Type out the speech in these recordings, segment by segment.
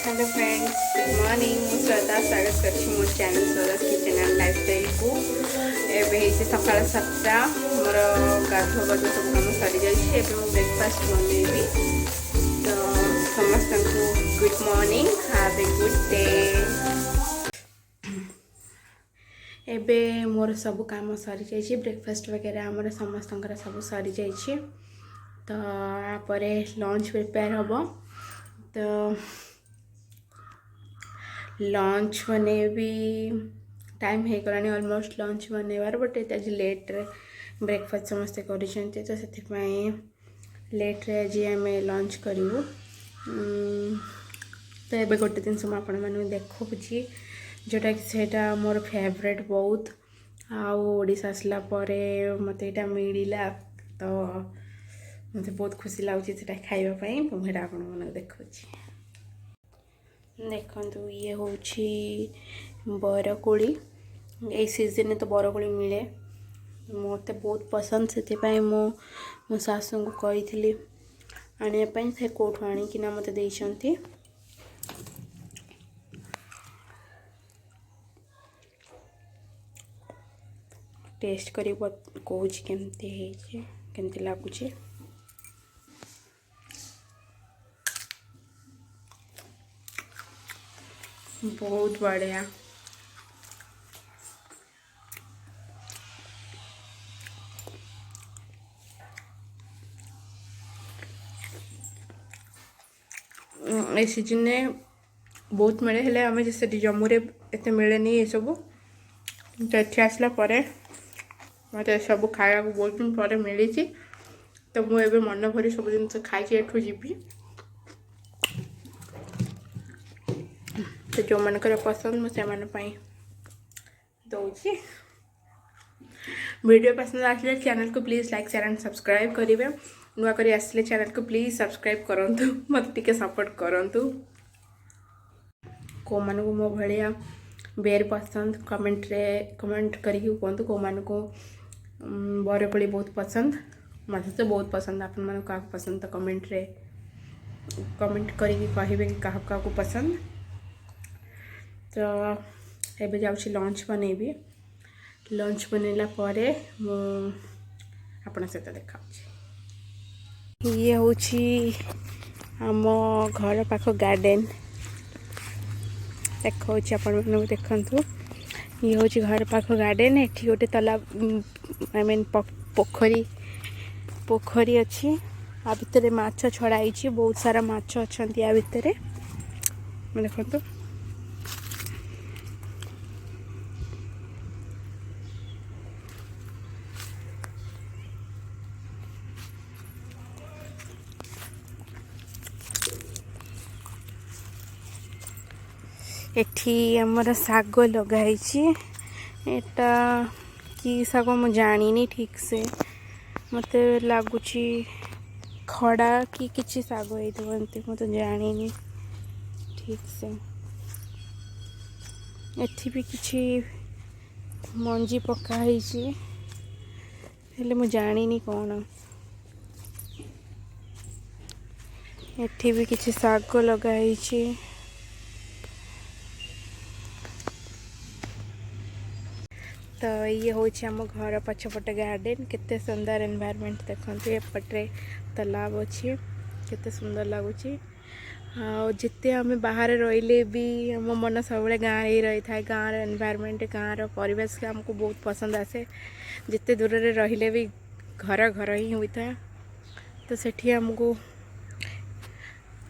Hello friends, good morning. मु श्रद्धा स्वागत करछि मोर channel Shraddha kitchen and lifestyle को। एबे हे सकाळ 7टा मोर गाधो गाधो सब काम सरी जाइछि। एबे मु ब्रेकफास्ट बनेबी। तो समस्त को good morning, have a good day. एबे मोर सब काम सरी जाइछि। ब्रेकफास्ट वगैरह हमर समस्त सब सरी जाइछि। तो आपरे लंच प्रिपेयर हबो। तो लंच बनेबी टाइम हो गलानी ऑलमोस्ट लंच बनवार बट ये आज लेट रे ब्रेकफास्ट समस्ते करिसेंते तो से लेट रे आज आम लंच करूँ। तो ये गोटे दिन मुझे आपण मैंने देखुची जोटा कि सेटा मोर फेवरेट बहुत आशा आसला मत यहाँ मिलला तो मत बहुत खुशी लगुच खावाई मुझे आपण देखुची। देखु ये हूँ बरकोड़ी ये सीजन तो बरकोड़ी मिले मत बहुत पसंद से मो सासू को कही आने से कौटू आणिकिना मत देइछंती। टेस्ट करी कहूँ केमती लगुच। बहुत बढ़िया। ए सीजन में बहुत मिले हेले आम जैसे जम्मू रे एते मिले नहीं ये सब। तो ये आसला मत सब खाया बहुत दिन पर मिली। तो मुझे मन भरी सब जिन खाई एठू जीवी। तो जो मनकर पसंद मुझे दूसरी वीडियो पसंद आसले चैनल को please like share and subscribe करेंगे। नुआ करी आसले चैनल को प्लीज़ सब्सक्राइब करंतु मत टिके सपोर्ट करंतु। को मानू मो भलिया बेर पसंद कमेंट करके कहतु। को मानू बरकोड़ी बहुत पसंद मत तो बहुत पसंद। आपण मन क्या पसंद तो कमेंट करके कहे कि क्या पसंद। तो एबे जाउछि लंच बनेबी। लंच बनैला परे आपण सहित देखा। ये होछि आम घर पाख गार्डन देखा आपण देखंतु। ये होछि घर पाख गार्डन। एठी गोटे तालाब आई मीन पोखरी अच्छी। आ भितर माछ छड़ाई बहुत सारा माछ अच्छी आ भितर देखंतु। एठी हमर साग लगाई एटा कि साग मु जानी ठीक से मत लगुच खड़ा कि किछि साग होती मत जानी ठीक से। एठी भी किछि मंजी पकाई हेले मु जानी कौन। एठी भी किछि साग लगाई। तो ये हूँ आम घर पछपटे गार्डन केते सुंदर एनवायरनमेंट देखते। एपटे तालाब अच्छी केते सुंदर लगुच। जिते आम बाहर रहिले भी आम मन सब गाँव ही रही था। गाँव एनवायरनमेंट गाँव परिवेश के आमको बहुत पसंद आसे। जिते दूर रे रहिले भी घर घर ही होता है। तो सेठी आमको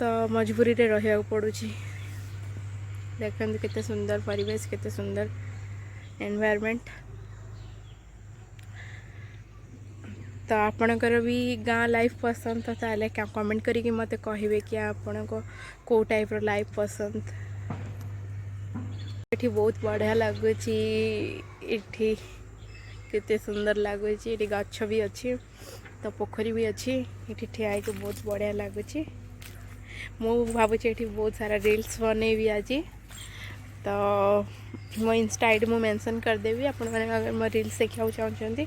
तो मजबूरी रे रहिया पड़ुछि। देखते केते सुंदर परिवेश केते सुंदर एनवायरनमेंट। तो आपणकर भी गाँ लाइफ पसंद तो ताले क्या कमेंट करिके मते कहिबे कि आपण को को टाइप रो लाइफ पसंद। एठी बहुत बढ़िया लगुची। एठी केते सुंदर लगुची। एठी गच्छ भी अच्छी तो पोखरी भी अच्छी। एठी ठिया के बहुत बढ़िया लगुची। मु भाबुची एठी बहुत सारा रील्स बने भी आज। तो मो इंस्टा आईडी मु मेंशन कर देवी। आपण माने अगर मो रील्स देखा चाहते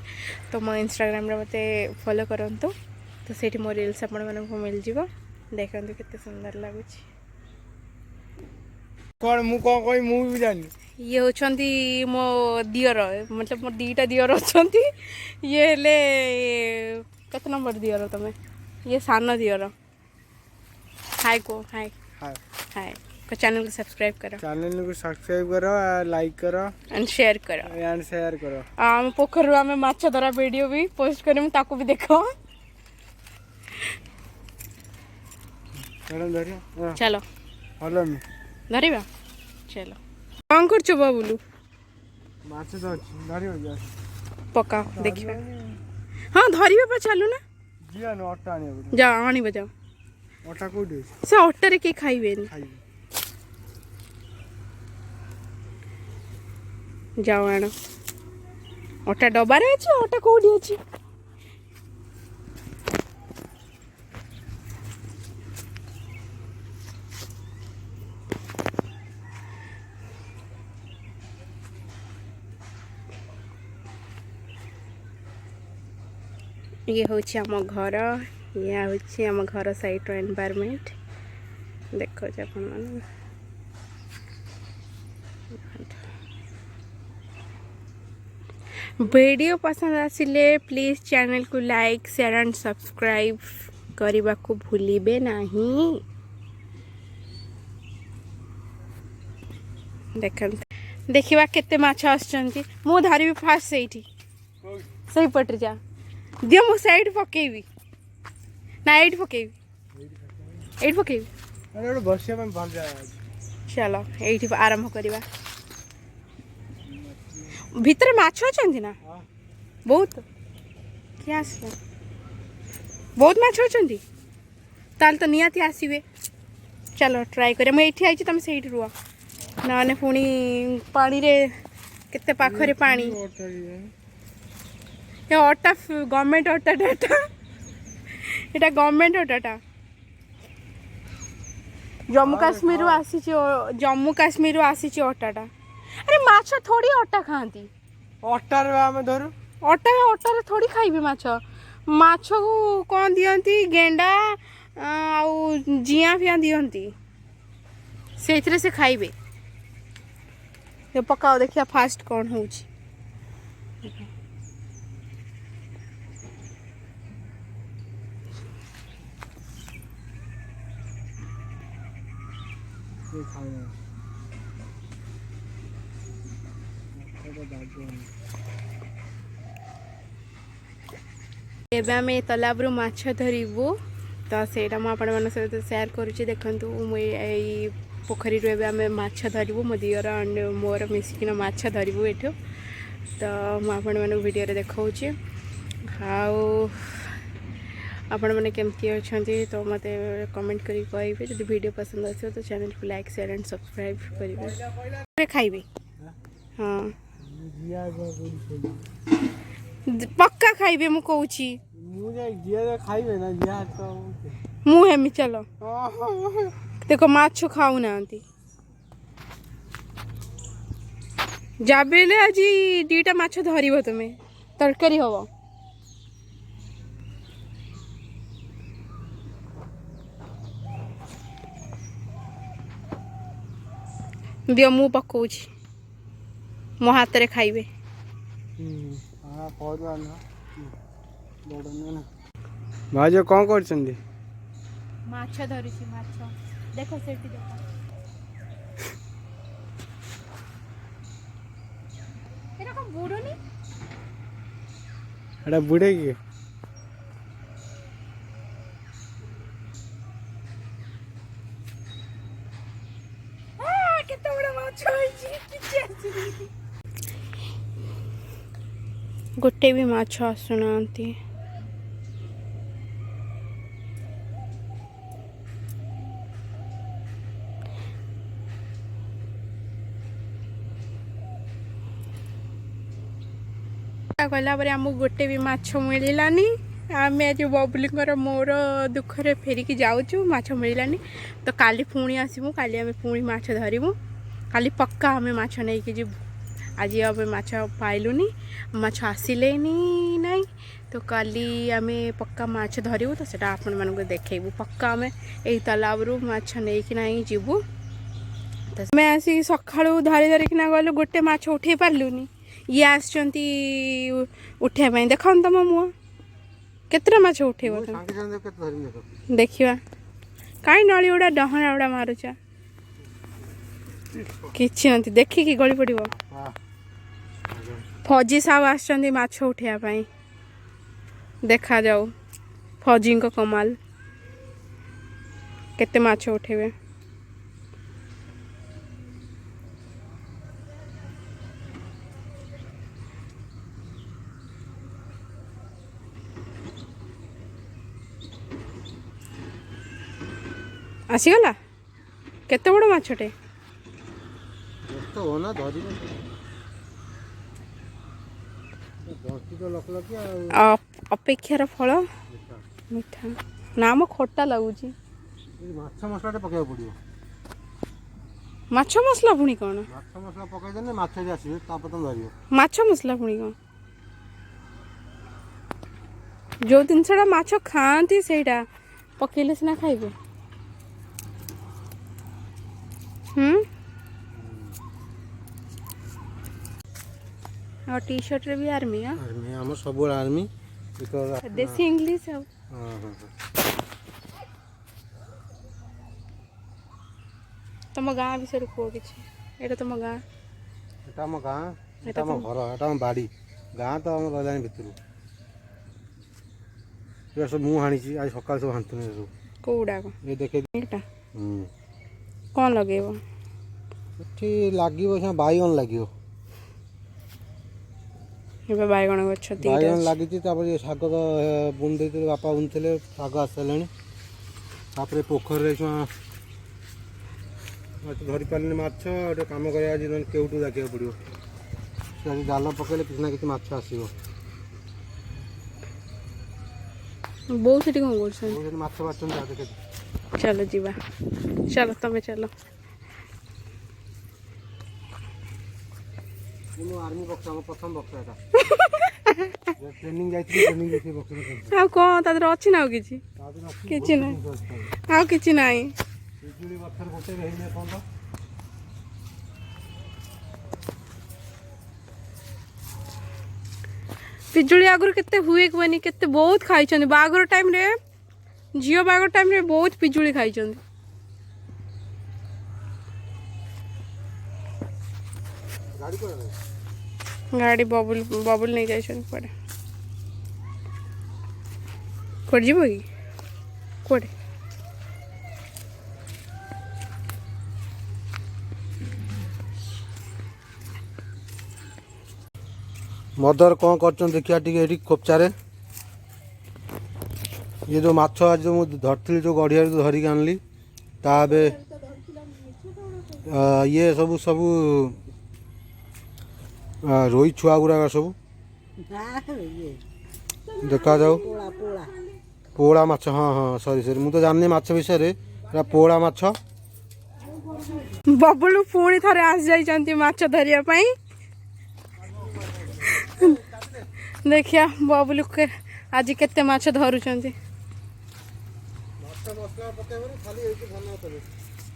तो मो इंस्टाग्राम रे मते फॉलो करंतु। तो सेठी मो रील्स आपण माने को मिल जिवो। देखंतु केते सुंदर लागुची। कौन मु कौन कोई मु भी जानी ये होचंती मो दियर मतलब मोर दीटा दियर अछंती ये हेले कत नंबर दियर तमे ये सान दियर हाय को हाय हां हाय को चैनल को सब्सक्राइब करो लाइक करो एंड शेयर करो आम पोखर आम माछ धरा वीडियो भी पोस्ट करम ताको भी देखो मैडम धरिया चलो हेलो मी धरिबा चलो कौन कर बाबुलू माछ तो धरियो जा पका देखिबा हां धरिबा पर चलू ना जिया न अट्टा आनी जा आनी बजाओ अट्टा कोडी से अट्टा रे के खाइबेन जाओ आनो अट्टा डब्बा रे अछि अट्टा कोडी अछि ये होची आम घर या होची आम घर साइड एनवायरनमेंट देखो अपन वीडियो पसंद आसिले प्लीज चैनल को लाइक शेयर एंड सब्सक्राइब करने को भूलिबे नहीं देखा केते माछ आछंती मु धरबी फास्ट सही पटरी जा दियो मो साइड पकेबी ना एट पकेबी अरे बसिया में भल जाए चलो एठी आरंभ करवा भीतर माछ अछंती ना बहुत क्या बहुत माछ अछंती ताल तो नियाती आसीबे चलो ट्राई करे मैं एठी आइछि तुम सेठी रुआ ना पुणी पानी रे केते पाखरे पानी ये अट्टा गवर्नमेंट अट्टा डाटा एटा गवर्नमेंट अट्टाटा जम्मू काश्मीर आसी अट्टाटा अरे माछ थोड़ी अट्टा खाती अट्टा रे हम धरु अट्टा रे थोड़ी खाइबे माछ माछ को कौन दियंती गेंडा आउ जिया फिया दियंती सेथिरे से खाइबे ये पकाओ देखिया फास्ट कौन होउची एबे आम तालाब माछ धरबू तो सेटा मुझे सहित सेयार करुच्ची देखु मुझे पोखरी रू आम माछ धरबू मो दियर एंड मोर मिसिकिना माछ धरबू एठू तो मुझे वीडियो देखा आपण मैंने केमती अच्छा तो मत कमेंट करी कहे जब वीडियो पसंद आसो तो चैनल को लाइक शेयर एंड सब्सक्राइब करेंगे खाइबे हाँ पक्का खाइबे मु कहूची मु हेमी चलो देखो माछ खाऊ ना जाबेले आज दीटा माछ धरिबो तुमे तरकारी हबो दियो मु पकाउछि मो हाथ रे खाइबे भाज कौन कर माछ धरिछि माछ देखो सेठी देखो एरा को बुडुनी एटा बुडे की केते बड़ा माछ होइछि किछि आसी गोटे भी माछ आसुनांती गलापर आमको गोटे भी माछ मिलानी आम आज बबुलीर मोर दुखरे फेरिकी जाऊँ माछ मिलानी तो काली पुणी आसबू काली आम पुणी माछ धरबू काली पक्का आम माछ नहीं कि जीवु आज आम माछ पाइलुनी माछ आसिले नहीं तो काली आम पक्का माछ धरबू तो सेटा आपण मानक देखैबू पक्का आम यही तालाब माछ नहीं कि नहीं जीवु ଆମେ ଆସିକି ସକାଳୁ ଧରି ଧରିକିନା ଗଲୁ ଗୋଟେ ମାଛ ଉଠେଇ ପାରିଲୁନି ଇଏ ଆସିଛନ୍ତି ଉଠେଇବା ପାଇଁ ଦେଖନ୍ତୁ ତମ ମୁହଁ କେତେଟା ମାଛ ଉଠେଇବ ଦେଖିବା କାଇଁ ନଳି ଗୁଡ଼ା ଡହଣା ଗୁଡ଼ା ମାରୁଛ କିଛି ନନ୍ତି ଦେଖିକି ଗଳି ପଡ଼ିବ ଫଜି ସାହୁ ଆସିଛନ୍ତି ମାଛ ଉଠେଇବା ପାଇଁ ଦେଖାଯାଉ ଫଜିଙ୍କ କମାଲ କେତେ ମାଛ ଉଠେଇବେ ଆସିଗଲା କେତେ ବଡ଼ ମାଛଟେ ଅପେକ୍ଷାର ଫଳ ମିଠା ନା ମ ଖଟା ଲାଗୁଛି ମାଛ ମସଲାଟେ ପକେଇବାକୁ ପଡ଼ିବ ମାଛ ମସଲା ପୁଣି କ'ଣ ମାଛ ମସଲା ପକେଇଦେଲେ ମାଛ ବି ଆସିବେ ତାପରେ ତମେ ଧରିବ ମାଛ ମସଲା ପୁଣି କ'ଣ ଯେଉଁ ଜିନିଷଟା ମାଛ ଖାଆନ୍ତି ସେଇଟା ପକେଇଲେ ସିନା ଖାଇବେ और टी शर्ट रे भी आर्मी हां आर्मी हम सब आर्मी देसी इंग्लिश है तुम गाँ विषय को किछ एटा तुम गाँ एटा हम गाँ एटा हम घर एटा हम बाड़ी गाँ तो हम रहलानी भितरु ये सब मु हाणी छी आज सकाळ सब हांतुने सब कोउडा को ये देखे एटा कोन लगेबो एठी लागिबो से बाइगन लागिबो ଏବେ ବାଇଗଣ ଗଛ ବାଇଗଣ ଲାଗିଛି ତାପରେ ଶାଗ ତ ବୁଣି ଦେଇଥିଲେ ବାପା ବୁଣିଥିଲେ ଶାଗ ଆସିସାରିଲାଣି ତାପରେ ପୋଖରୀରେ ଧରି ପାରିଲେନି ମାଛ ଗୋଟେ କାମ କରିବା ଆଜି ନହେଲେ କେଉଁଠୁ ଦେଖିବାକୁ ପଡ଼ିବ ସେ ଆଜି ଜାଲ ପକେଇଲେ କିଛି ନା କିଛି ମାଛ ଆସିବ ବୋଉ ସେଠି କ'ଣ କରୁଛନ୍ତି ମାଛ ବାଛନ୍ତି ଦେଖେ ଚାଲ ଯିବା ଚାଲ ତମେ ଚାଲ आर्मी बक्स हम प्रथम बक्स एटा ट्रेनिंग जाइछि ट्रेनिंग देखि बक्स आ कोन तादर अछि ना किछि किछि नै आ किछि नै बिजुली बक्सर गोटे रहिने कोन तो पिजुली आगुर केते हुए कोनी केते बहुत खाइ छन बागर टाइम रे जियो बागर टाइम रे बहुत पिजुली खाइ छन गाड़ी को गाड़ी बबुल बबुल नहीं जाए पड़े कोड जीव कि कोडे मदर कौन कर देखिया टी खोपचारे ये जो माछ आज जो धरती जो गढ़िया धरिक आनली ताबे ये सब सब रोई छुआ गुड़ाक सब देखा जाऊ पोड़ा माछ हाँ हाँ सॉरी सॉरी मुझे जानी माछ विषय रे पोड़ा माछ बबलू पुणी थरे आस जाइछंती माछ धरिया पई देखिया बबलू के आज केते माछ धरुछंती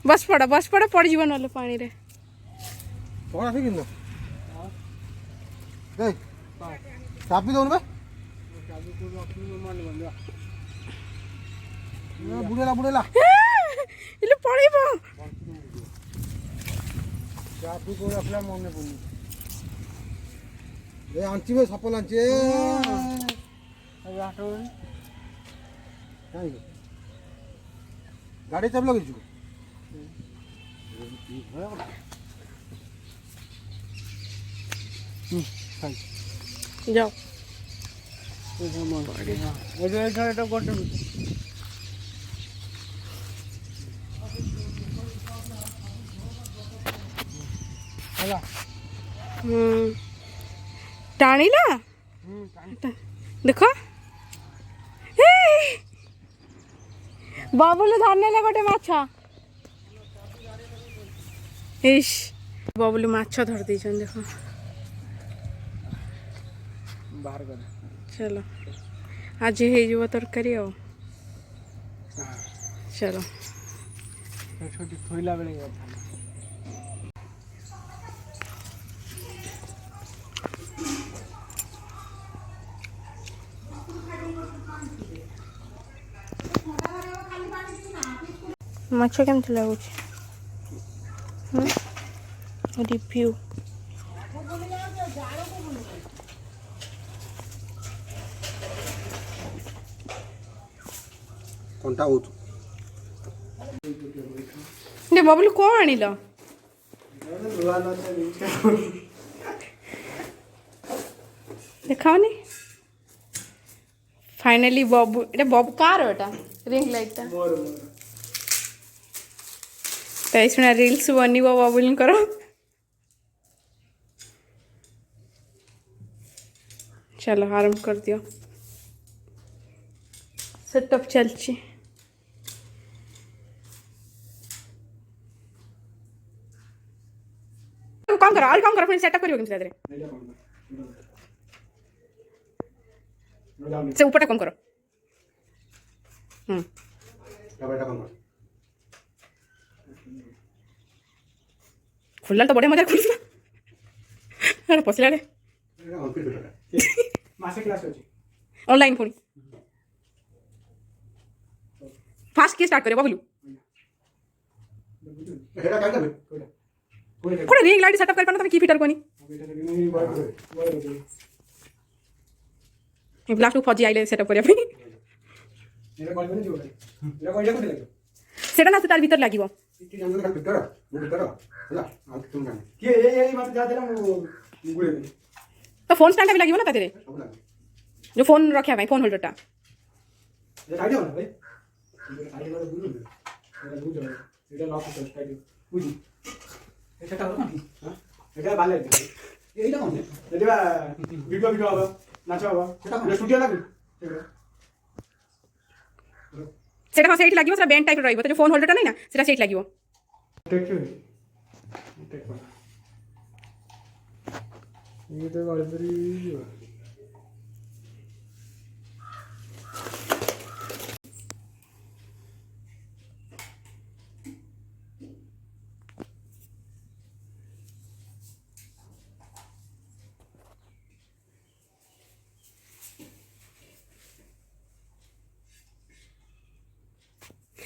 बस पड़ा पड़ जीव नले पानी रे चाबी दौन बुड़ेला बुड़ेला इले पड़ीबो चाबी को रखला मन पड़नी ए आंची में सपन आंची गाड़ी चाबी लगे जाओ टाणीला देख बबुल धरने गोटे माछ इस बबुल माछ धर दी देख बाहर कर चलो आज हो तरकारी आ चलो थोइला बेले ମାଛ କେମିତି ଲାଗୁଛି ରିଭ୍ୟୁ। କଣ୍ଟା ହଉଛୁ ବବୁଲୁ କ'ଣ ଆଣିଲ? ଦେଖାଅନି। फाइनाली बबू एटा बबू कार एटा रिंग लाइट ता सुना रील्स बनिब बबुल करो। चलो आरंभ कर दियो। सेटअप चलची काम करो और काम करो फिर सेटअप करियो किंतु रे से ऊपर कम करो। खुलला तो बड़े मजा खुलला अरे पसला रे मासे क्लास होची ऑनलाइन पुणी फास्ट के स्टार्ट करे बबलू हेडा काय करबे कोण रिंग लाइट सेटअप करताना तुम्ही की फिटर कोणी ब्लास्ट टू फौजी आइले सेटअप करिया ପାଇଁ एरा कोन बने जोडा एरा कोइला कोन लागो सेटा ना से तार भीतर लागिवो इति जानले का भीतर होला आ तुम जाने के ए मत जा देला गुळे दे तो फोन स्टैंड भी लागिवो ना ताते जो फोन रखिया भाई फोन होल्डर टा ए साइड हो ना भाई साइड वाला बुझु एरा बुझु एटा लॉक कर साइड बुझी एटा हो कोन हां एटा बाले एटा कोन एटा वीडियो वीडियो हो नाच हो सेटा कोन स्टूडियो लागु सेटा सेट लागिवो सेटा बैंड टाइप रहइबो तो जो फोन होल्डर टा नै ना सेटा सेट लागिवो टेक ये तो वालबरी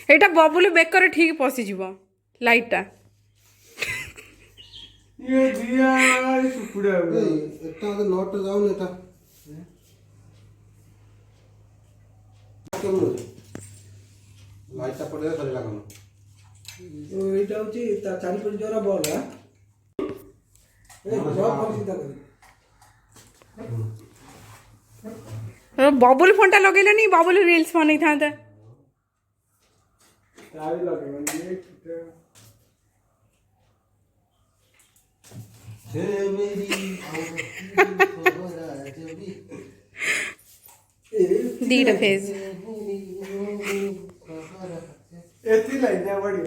एटा बबुल बेकर ठीक पसी जीवो लाइट टा ये दिया सुपुड़ा एटा तो नोट जाऊ नेता केमन लाइट ता पड़े खाली लागनो तो एटा होची ता चारि पट जोरा बॉल है ए जॉब कर चिंता कर बबुल फोन टा लगेलनी बबुल रील्स बनै थांता तावी लगे ये हे मेरी दीड फेज एती लाइन है बड़ी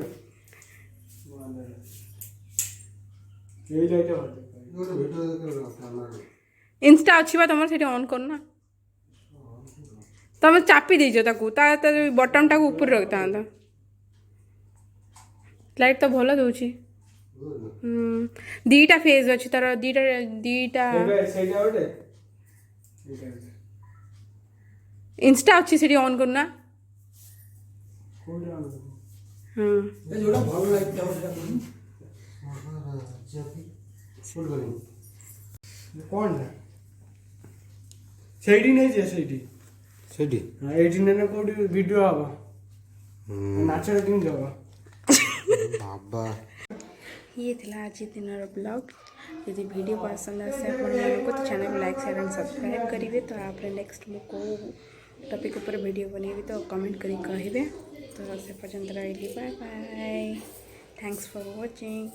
ये लाइट है इंस्टा अच्छी बात हमर सेठी ऑन करना तमे चापी देजो ताकू ता बटन टाकू ऊपर रखता था लाइट तो भल दउची दीटा फेज अच्छी तार दीटा दीटा इंस्टा अच्छी सेठी ऑन करना हां ए जोड़ा भल लाइट ता कौन है सेडी नहीं जे सेडी सेडी हां एडी ने कोडी वीडियो आवा नाचर दिन जावा बाबा ये थिला आज दिन ब्लॉग यदि वीडियो पसंद आसे आपको तो चैनल को लाइक शेयर एंड सब्सक्राइब करेंगे तो आप नेक्स्ट मो को टॉपिक ऊपर वीडियो बनेबी तो कमेंट करी कहिबे तो से पर्यंत रही bye bye thanks for watching.